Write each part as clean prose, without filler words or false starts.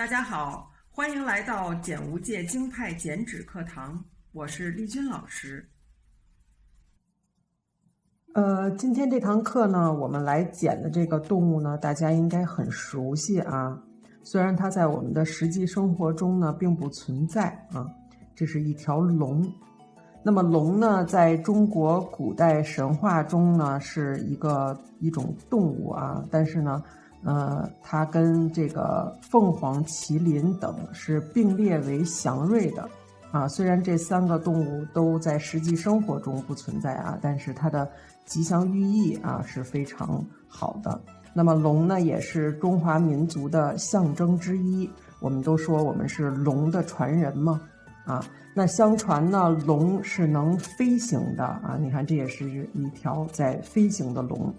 大家好，欢迎来到简无界京派剪纸课堂，我是丽君老师。今天这堂课呢，我们来剪的这个动物呢，大家应该很熟悉啊。虽然它在我们的实际生活中呢，并不存在啊。这是一条龙。那么龙呢，在中国古代神话中呢，是一种动物啊，但是呢，它跟这个凤凰、麒麟等是并列为祥瑞的啊。虽然这三个动物都在实际生活中不存在啊，但是它的吉祥寓意啊是非常好的。那么龙呢，也是中华民族的象征之一。我们都说我们是龙的传人嘛，啊，那相传呢，龙是能飞行的啊。你看，这也是一条在飞行的龙。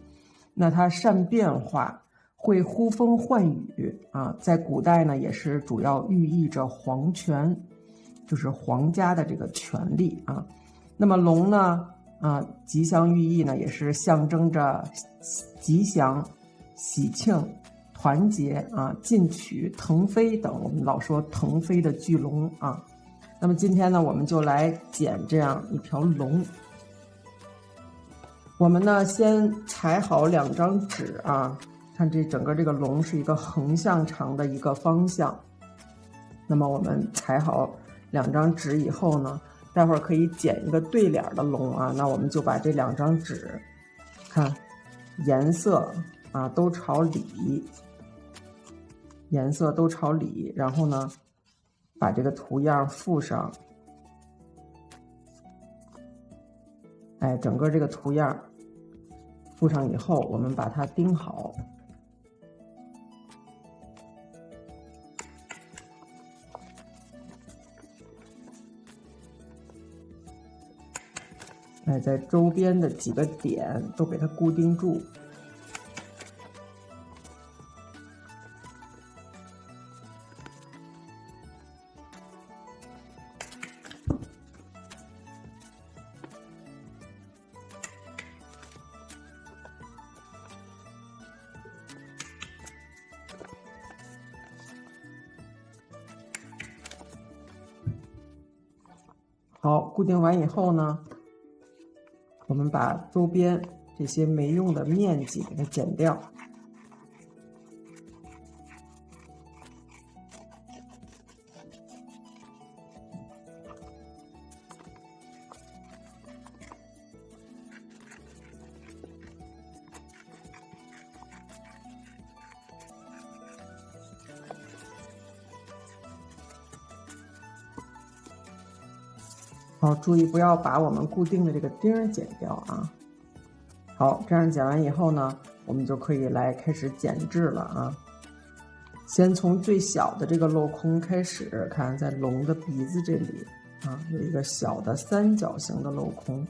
那它善变化，会呼风唤雨啊。在古代呢，也是主要寓意着皇权，就是皇家的这个权利啊。那么龙呢，吉祥寓意呢，也是象征着吉祥、喜庆、团结啊、进取、腾飞等。我们老说腾飞的巨龙啊。那么今天呢，我们就来剪这样一条龙。我们呢，先裁好2张纸啊。看整个这个龙是一个横向长的一个方向。那么我们裁好2张纸以后呢，待会儿可以剪一个对脸的龙啊。那我们就把这2张纸，看颜色啊都朝里，颜色都朝里，然后呢，把这个图样附上。整个这个图样附上以后，我们把它钉好。在周边的几个点都给它固定住。好，固定完以后呢，我们把周边这些没用的面积给它剪掉。好，注意不要把我们固定的这个钉剪掉啊。好，这样剪完以后呢，我们就可以来开始剪制了啊。先从最小的这个镂空开始，看在龙的鼻子这里啊，有一个小的3角形的镂空。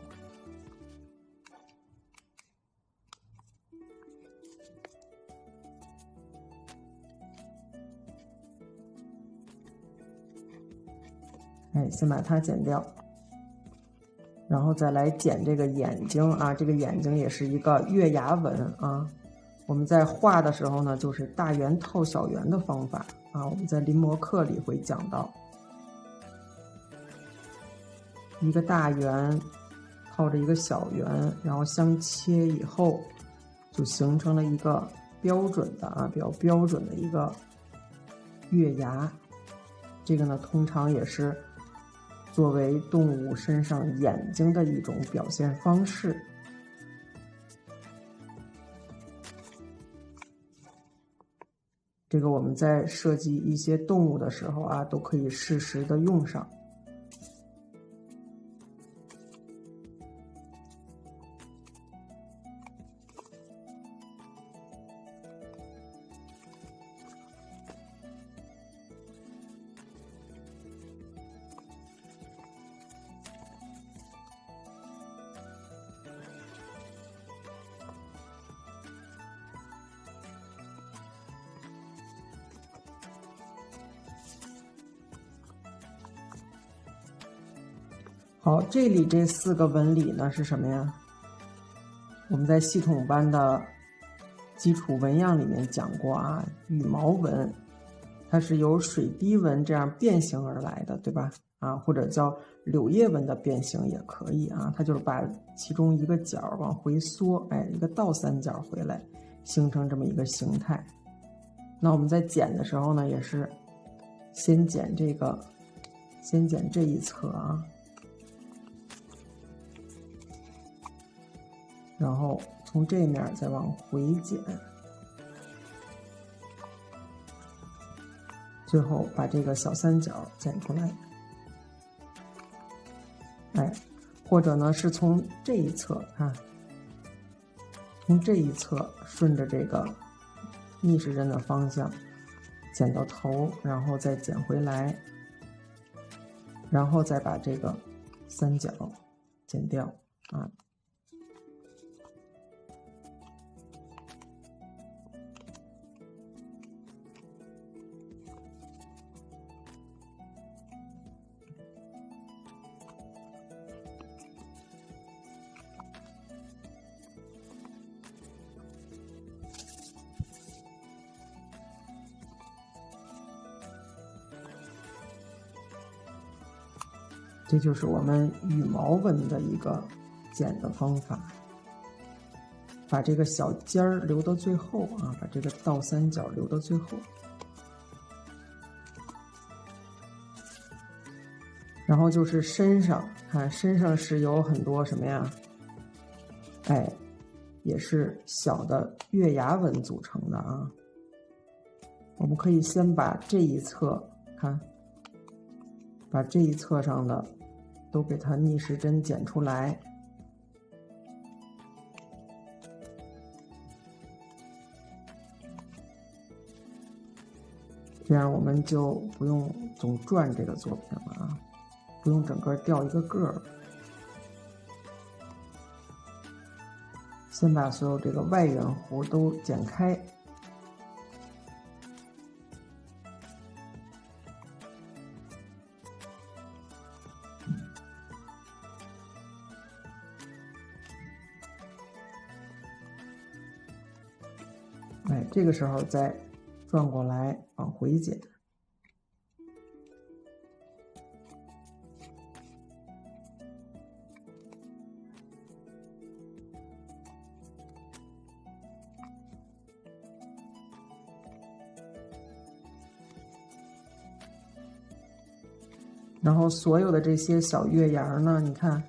先把它剪掉。然后再来剪这个眼睛啊，这个眼睛也是一个月牙纹啊。我们在画的时候呢，就是大圆套小圆的方法啊，我们在临摹课里会讲到。一个大圆套着一个小圆，然后相切以后，就形成了一个标准的啊，比较标准的一个月牙。这个呢，通常也是作为动物身上眼睛的一种表现方式。这个我们在设计一些动物的时候啊，都可以适时的用上。好，这里这4个纹理呢是什么呀？我们在系统班的基础纹样里面讲过啊，羽毛纹它是由水滴纹这样变形而来的，对吧？啊，或者叫柳叶纹的变形也可以啊。它就是把其中一个角往回缩，哎，一个倒三角回来，形成这么一个形态。那我们在剪的时候呢，也是先剪这一侧啊，然后从这面再往回剪。最后把这个小三角剪出来，哎，或者呢是从这一侧啊，从这一侧顺着这个逆时针的方向剪到头，然后再剪回来，然后再把这个三角剪掉啊。这就是我们羽毛纹的一个剪的方法，把这个小尖儿留到最后啊，把这个倒三角留到最后，然后就是身上，看身上是有很多什么呀？哎，也是小的月牙纹组成的啊。我们可以先把这一侧看，把这一侧上的都给它逆时针剪出来，这样我们就不用总转这个作品了啊，不用整个掉一个个儿。先把所有这个外圆弧都剪开。哎，这个时候再转过来往回剪。然后所有的这些小月牙呢，你看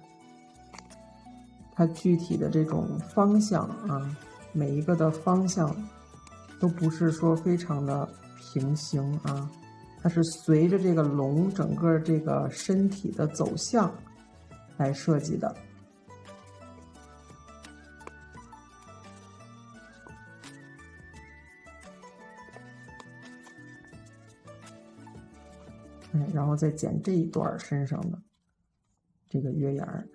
它具体的这种方向啊，每一个的方向都不是说非常的平行啊，它是随着这个龙整个这个身体的走向来设计的。然后再剪这一段身上的这个月牙儿。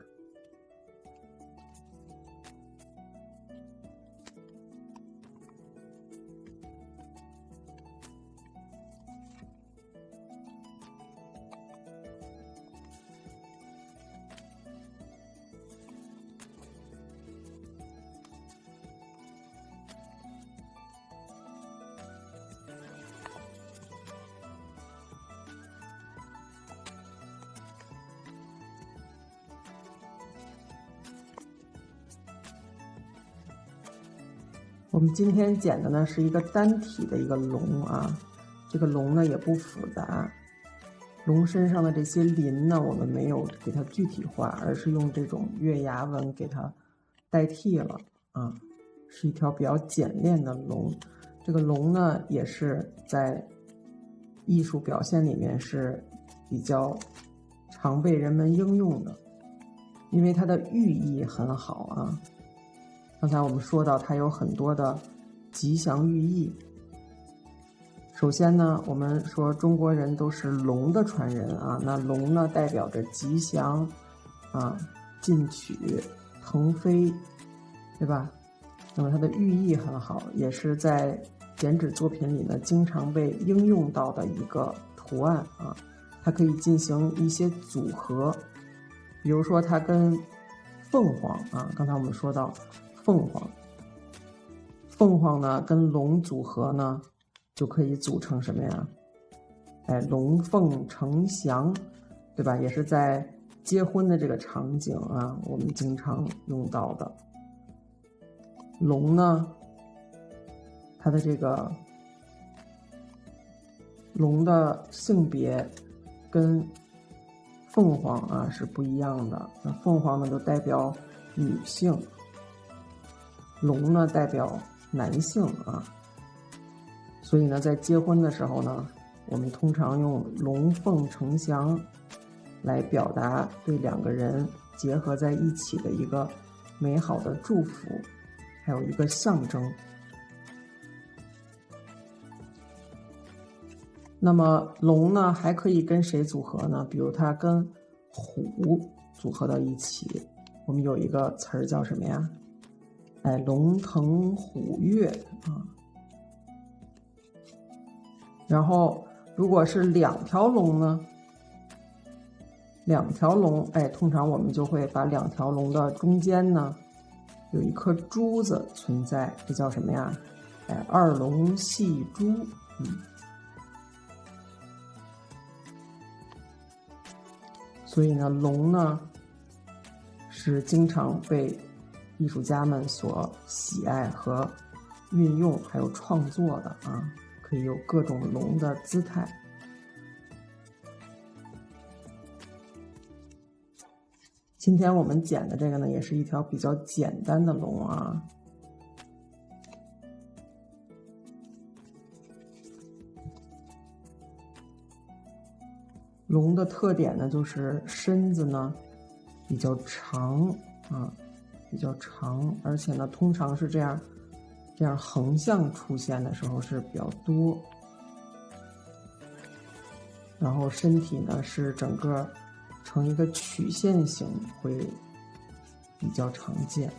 我们今天剪的呢是一个单体的一个龙啊，这个龙呢也不复杂，龙身上的这些鳞呢我们没有给它具体化，而是用这种月牙纹给它代替了啊，是一条比较简练的龙。这个龙呢也是在艺术表现里面是比较常被人们应用的，因为它的寓意很好啊。刚才我们说到它有很多的吉祥寓意。首先呢，我们说中国人都是龙的传人啊，那龙呢代表着吉祥啊、进取、腾飞，对吧？那么它的寓意很好，也是在剪纸作品里呢经常被应用到的一个图案啊。它可以进行一些组合，比如说它跟凤凰啊，刚才我们说到凤凰呢跟龙组合呢，就可以组成什么呀？龙凤呈祥，对吧？也是在结婚的这个场景啊，我们经常用到的。龙呢，它的这个龙的性别跟凤凰啊是不一样的。那凤凰呢就代表女性，龙呢代表男性啊。所以呢，在结婚的时候呢，我们通常用龙凤呈祥来表达对两个人结合在一起的一个美好的祝福，还有一个象征。那么龙呢，还可以跟谁组合呢？比如它跟虎组合到一起，我们有一个词儿叫什么呀？龙腾虎跃啊。然后如果是两条龙呢？两条龙，通常我们就会把两条龙的中间呢有一颗珠子存在，这叫什么呀？二龙戏珠。所以呢，龙呢是经常被艺术家们所喜爱和运用，还有创作的啊，可以有各种龙的姿态。今天我们剪的这个呢，也是一条比较简单的龙啊。龙的特点呢，就是身子呢比较长啊，比较长，而且呢，通常是这样横向出现的时候是比较多。然后身体呢是整个呈一个曲线型，会比较常见。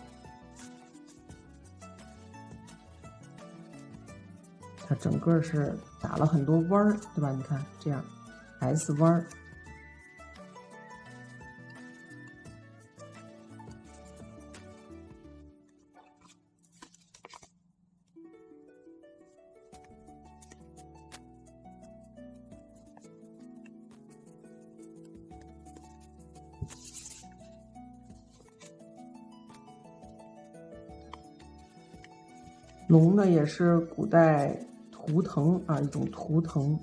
它整个是打了很多弯儿，对吧？你看这样 S 弯儿。龙呢也是古代图腾啊，一种图腾。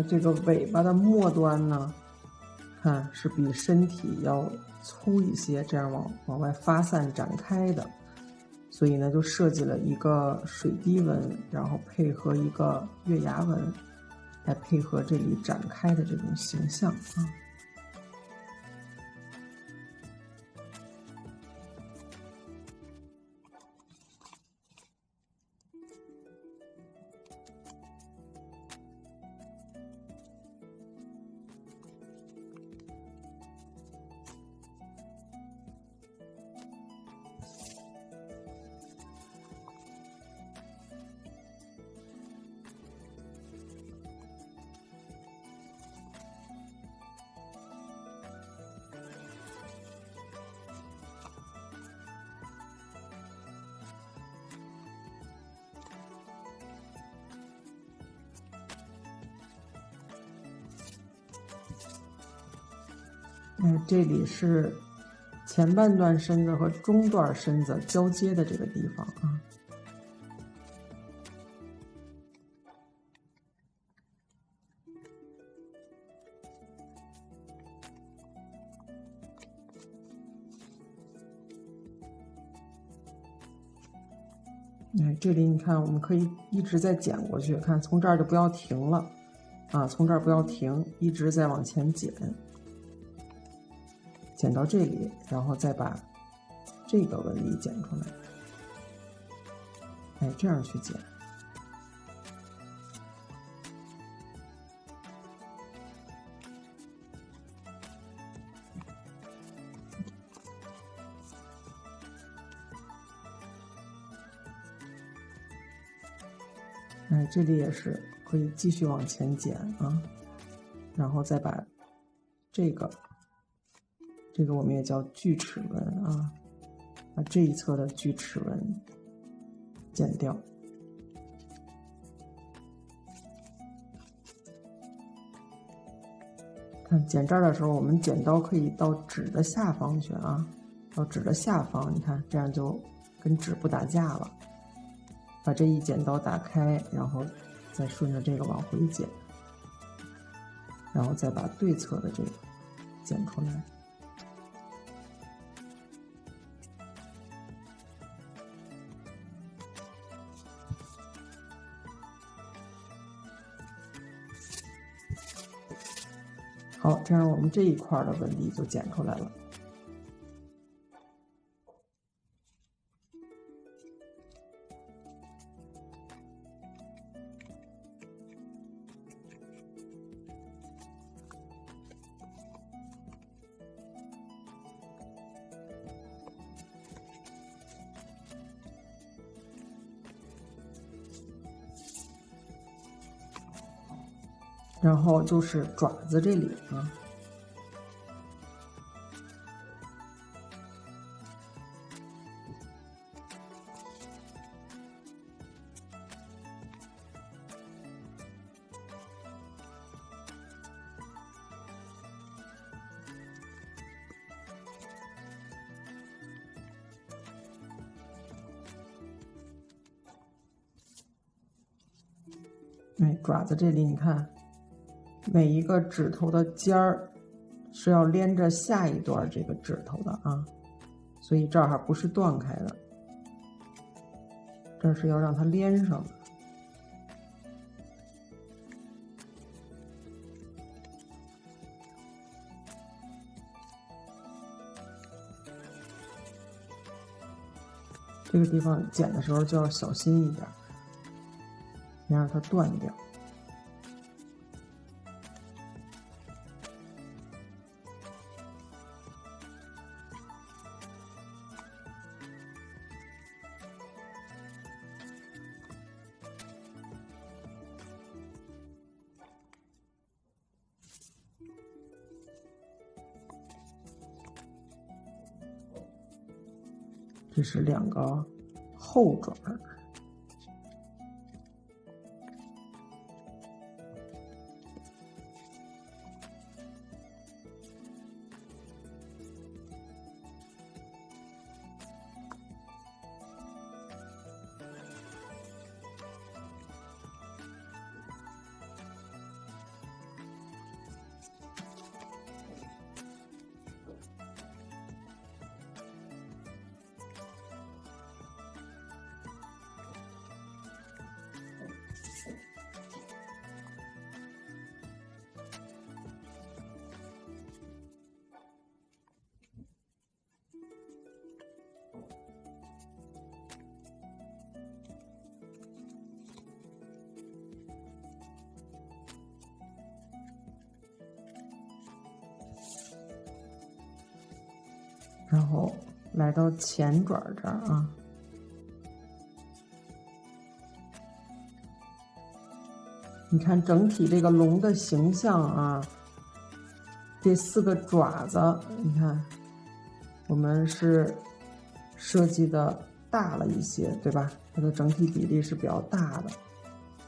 这个尾巴的末端呢，看是比身体要粗一些，这样往外发散展开的，所以呢就设计了一个水滴纹，然后配合一个月牙纹，来配合这里展开的这种形象啊。这里是前半段身子和中段身子交接的这个地方啊。哎，这里你看，我们可以一直在剪过去，看从这儿就不要停了，啊，从这儿不要停，一直在往前剪，剪到这里，然后再把这个纹理剪出来，哎，这样去剪。哎，这里也是可以继续往前剪啊，然后再把这个我们也叫锯齿纹啊，把这一侧的锯齿纹剪掉。看剪这儿的时候，我们剪刀可以到纸的下方去啊，到纸的下方，你看这样就跟纸不打架了。把这一剪刀打开，然后再顺着这个往回剪，然后再把对侧的这个剪出来。好，这样我们这一块的纹理就剪出来了。然后就是爪子这里啊，哎，爪子这里你看。每一个指头的尖儿是要连着下一段这个指头的啊，所以这儿还不是断开的，这是要让它连上的。这个地方剪的时候就要小心一点，别让它断掉。这是两个后爪，然后来到前爪这儿啊，你看整体这个龙的形象啊，这4个爪子，你看我们是设计的大了一些，对吧？它的整体比例是比较大的。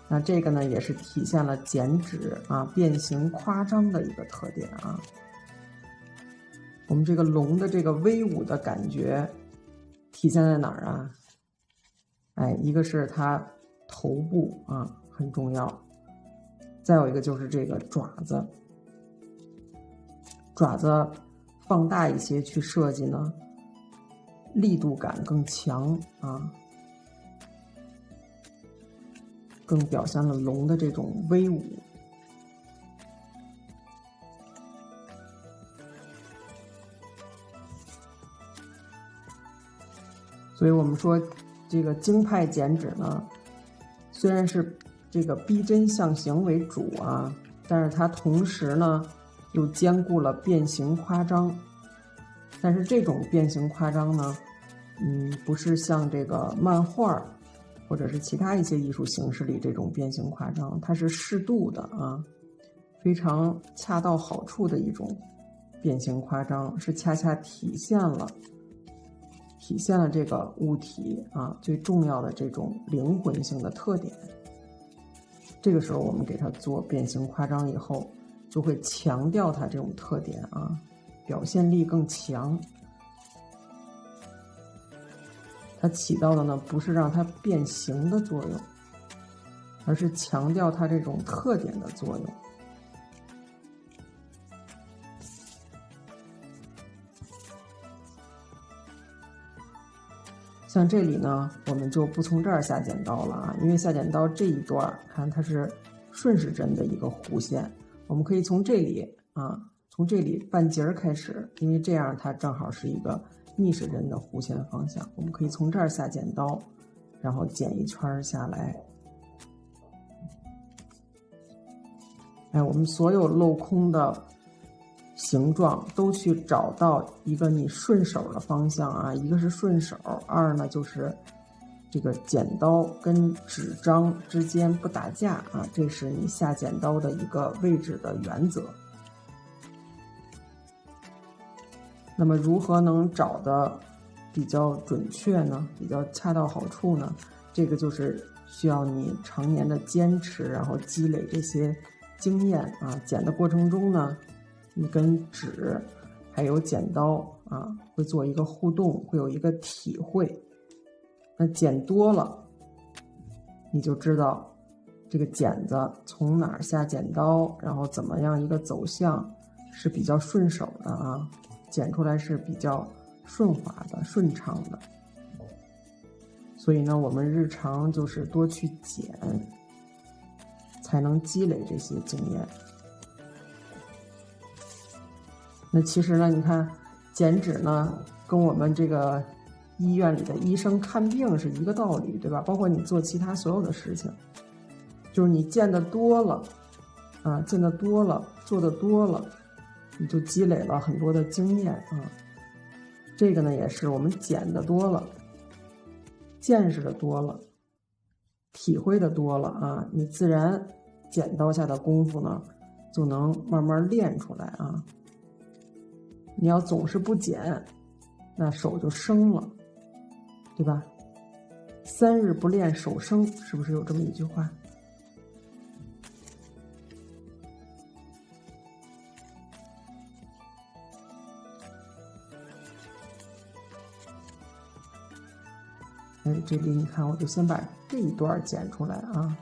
那这个呢，也是体现了剪纸啊变形夸张的一个特点啊。我们这个龙的这个威武的感觉体现在哪儿啊？哎，一个是它头部啊很重要，再有一个就是这个爪子，爪子放大一些去设计呢，力度感更强啊。更表现了龙的这种威武。所以我们说这个京派剪纸呢，虽然是这个逼真象形为主啊，但是它同时呢又兼顾了变形夸张。但是这种变形夸张呢，不是像这个漫画或者是其他一些艺术形式里这种变形夸张，它是适度的啊，非常恰到好处的一种变形夸张，是恰恰体现了这个物体啊最重要的这种灵魂性的特点。这个时候我们给它做变形夸张以后，就会强调它这种特点啊，表现力更强。它起到的呢不是让它变形的作用，而是强调它这种特点的作用。像这里呢，我们就不从这儿下剪刀了啊，因为下剪刀这一段看它是顺时针的一个弧线，我们可以从这里啊，从这里半截开始，因为这样它正好是一个逆时针的弧线方向，我们可以从这儿下剪刀，然后剪一圈下来。哎，我们所有镂空的形状都去找到一个你顺手的方向啊，一个是顺手，二呢就是这个剪刀跟纸张之间不打架啊，这是你下剪刀的一个位置的原则。那么如何能找的比较准确呢？比较恰到好处呢？这个就是需要你常年的坚持，然后积累这些经验啊。剪的过程中呢，你跟纸还有剪刀啊会做一个互动，会有一个体会。那剪多了，你就知道这个剪子从哪儿下剪刀，然后怎么样一个走向是比较顺手的啊，剪出来是比较顺滑的、顺畅的。所以呢，我们日常就是多去剪，才能积累这些经验。那其实呢，你看剪纸呢，跟我们这个医院里的医生看病是一个道理，对吧？包括你做其他所有的事情，就是你见得多了啊，见得多了，做得多了，你就积累了很多的经验啊。这个呢，也是我们剪得多了，见识的多了，体会的多了啊，你自然剪刀下的功夫呢，就能慢慢练出来啊。你要总是不剪，那手就生了，对吧？3日不练手生，是不是有这么一句话？哎，这里你看，我就先把这一段剪出来啊，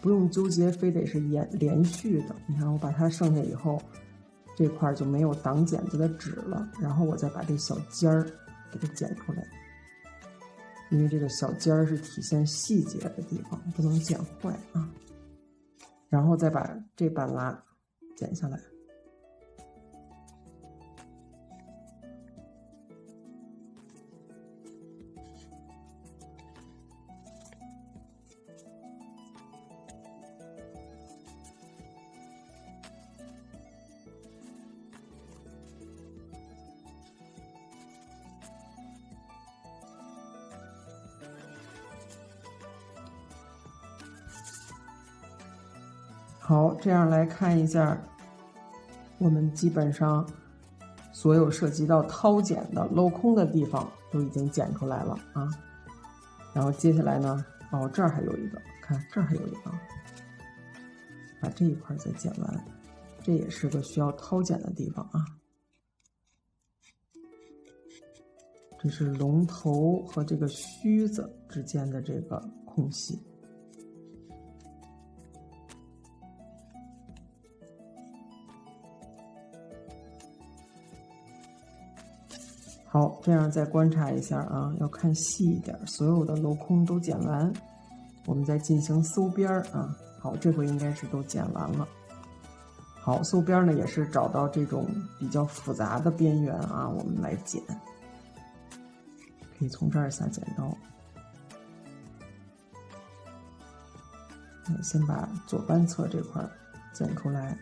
不用纠结，非得是连续的。你看，我把它剩下以后，这块就没有挡剪子的纸了，然后我再把这小尖儿给它剪出来，因为这个小尖儿是体现细节的地方，不能剪坏啊。然后再把这半拉剪下来。好，这样来看一下，我们基本上所有涉及到掏剪的镂空的地方都已经剪出来了啊。然后接下来呢，哦，这儿还有一个，看这儿还有一个，把这一块再剪完，这也是个需要掏剪的地方啊。这是龙头和这个须子之间的这个空隙。好，这样再观察一下啊，要看细一点，所有的镂空都剪完。我们再进行搜边儿啊。好，这回应该是都剪完了。好，搜边呢也是找到这种比较复杂的边缘啊，我们来剪。可以从这儿下剪刀，先把左半侧这块剪出来。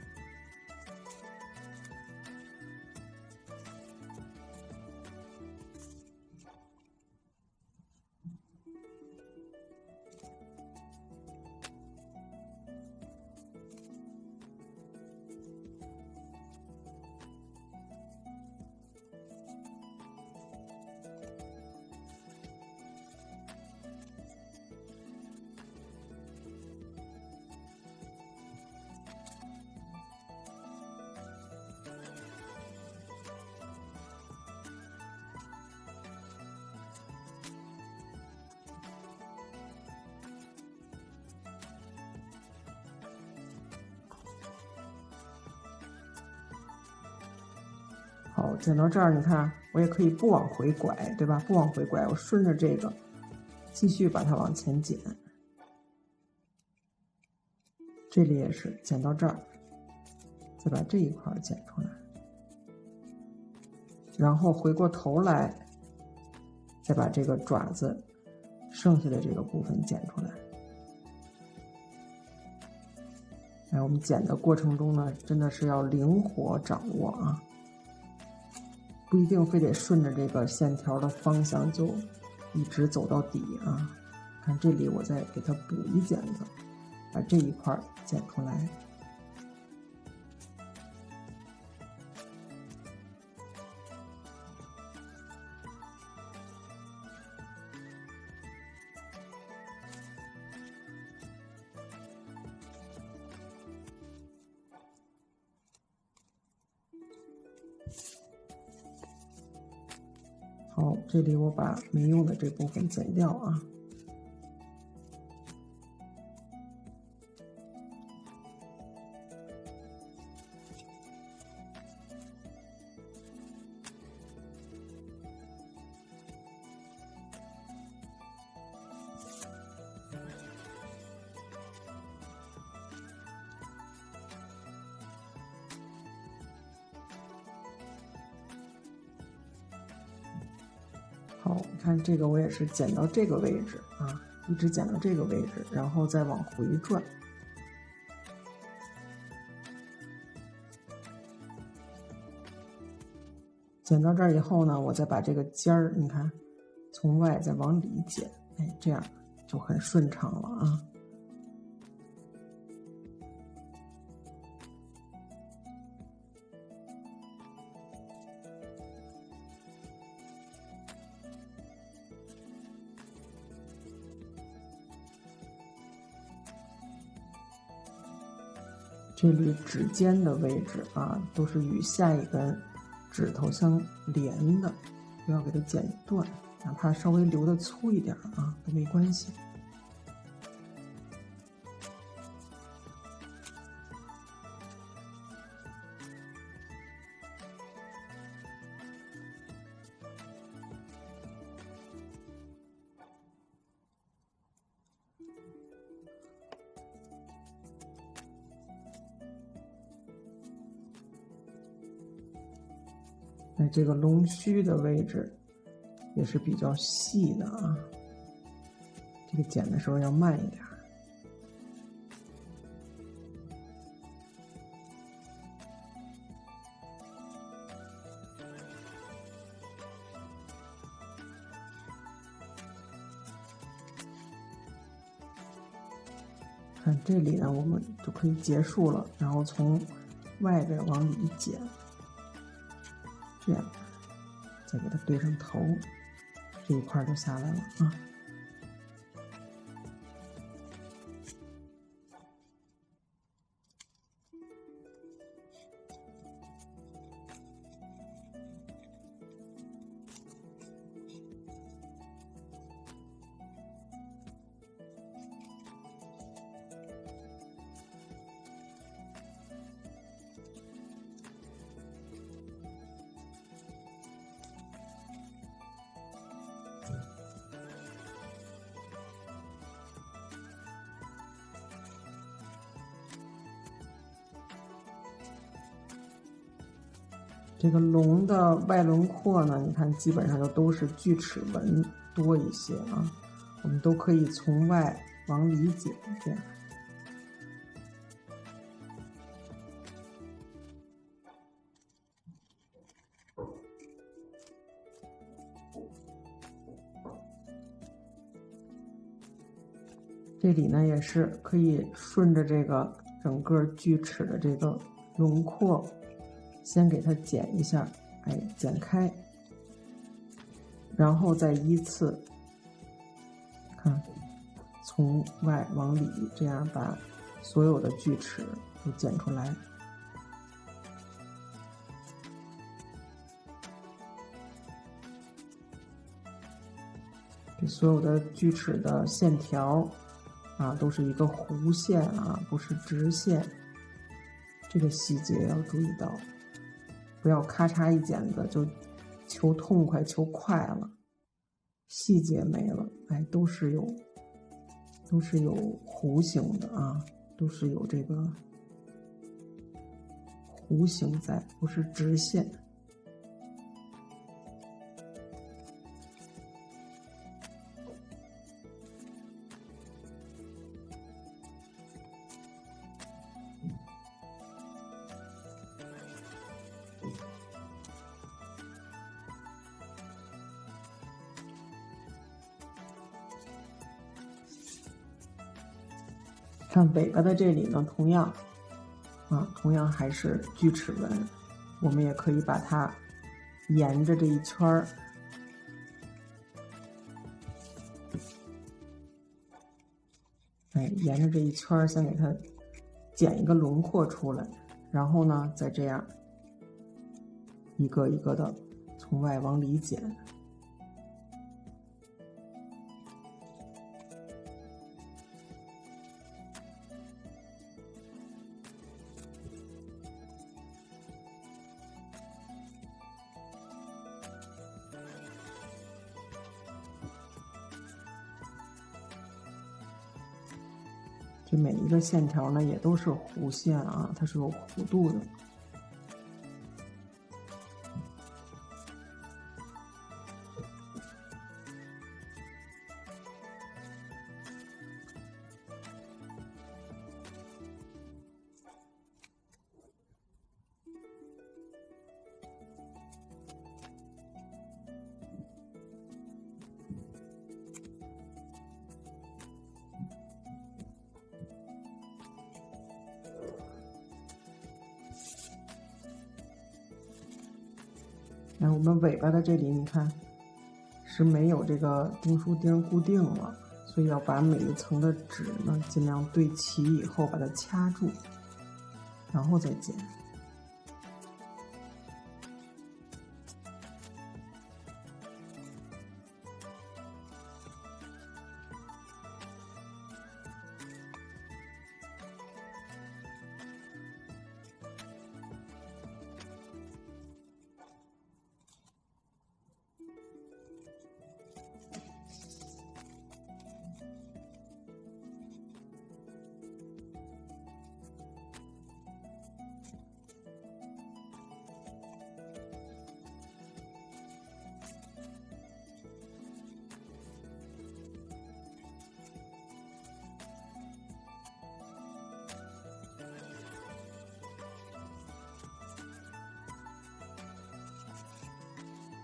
好，剪到这儿，你看我也可以不往回拐，对吧？不往回拐，我顺着这个继续把它往前剪。这里也是剪到这儿，再把这一块剪出来，然后回过头来，再把这个爪子剩下的这个部分剪出来。哎，我们剪的过程中呢，真的是要灵活掌握啊。不一定非得顺着这个线条的方向就一直走到底啊！看这里，我再给它补一剪子，把这一块剪出来。好，这里我把没用的这部分剪掉啊。好，你看这个我也是剪到这个位置啊，一直剪到这个位置，然后再往回转。剪到这儿以后呢，我再把这个尖儿，你看，从外再往里剪，哎，这样就很顺畅了啊。这里指尖的位置啊，都是与下一根指头相连的，不要给它剪断，哪怕稍微留的粗一点啊，都没关系。这个龙须的位置也是比较细的啊，这个剪的时候要慢一点。看这里呢，我们就可以结束了，然后从外边往里剪。这样，再给它对上头，这一块就下来了啊。这个龙的外轮廓呢，你看基本上就都是锯齿纹多一些啊，我们都可以从外往里剪，这样。这里呢也是可以顺着这个整个锯齿的这个轮廓，先给它剪一下，哎，剪开，然后再依次看从外往里，这样把所有的锯齿都剪出来。这所有的锯齿的线条啊，都是一个弧线啊，不是直线。这个细节要注意到，不要咔嚓一剪子就求痛快、求快了，细节没了。哎，都是有弧形的啊，都是有这个弧形在，不是直线。看尾巴的这里呢，同样还是锯齿纹，我们也可以把它沿着这一圈儿，哎，沿着这一圈儿先给它剪一个轮廓出来，然后呢，再这样一个一个的从外往里剪。这每一个线条呢，也都是弧线啊，它是有弧度的。哎，我们尾巴的这里，你看是没有这个钉书钉固定了，所以要把每一层的纸呢尽量对齐以后把它掐住，然后再剪。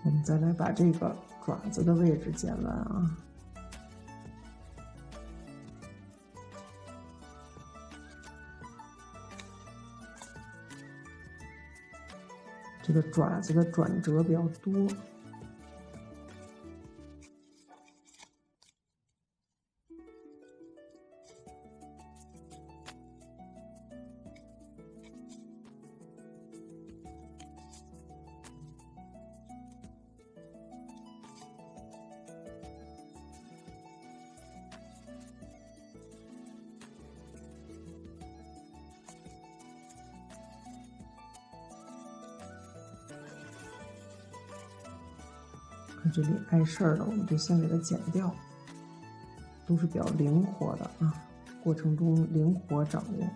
我们再来把这个爪子的位置剪完啊。这个爪子的转折比较多。这里碍事儿的，我们就先给它剪掉，都是比较灵活的啊，过程中灵活掌握。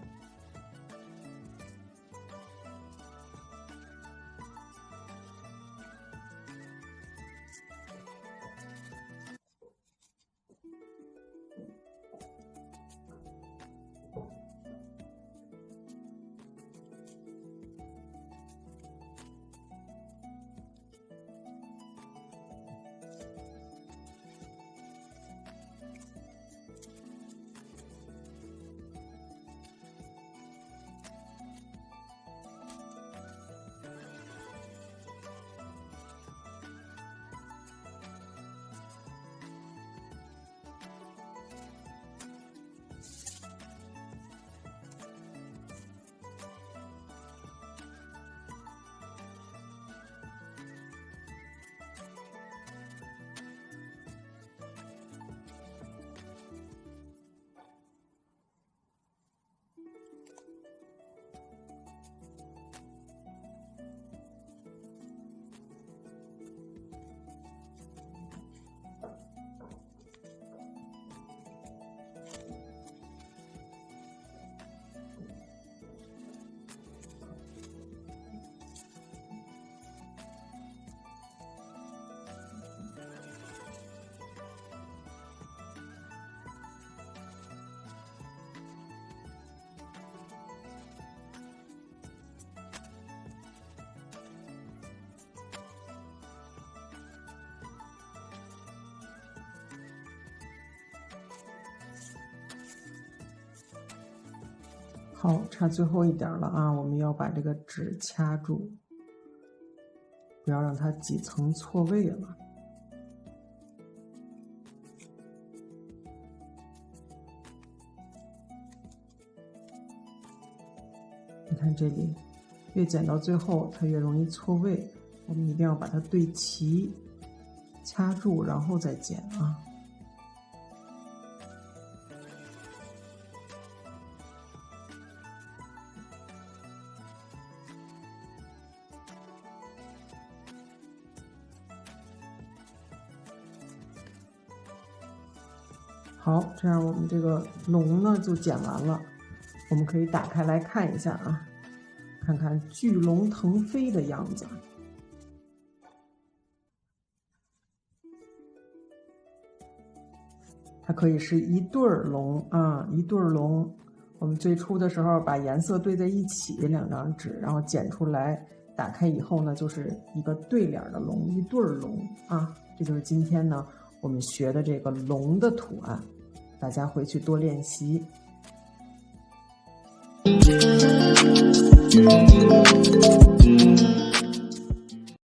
好，差最后一点了啊，我们要把这个纸掐住，不要让它几层错位了。你看这里，越剪到最后，它越容易错位，我们一定要把它对齐，掐住，然后再剪啊。好，这样我们这个龙呢就剪完了，我们可以打开来看一下啊，看看巨龙腾飞的样子。它可以是一对儿龙啊，一对儿龙。我们最初的时候把颜色对在一起，2张纸，然后剪出来，打开以后呢，就是一个对脸的龙，一对儿龙啊。这就是今天呢我们学的这个龙的图案，大家回去多练习。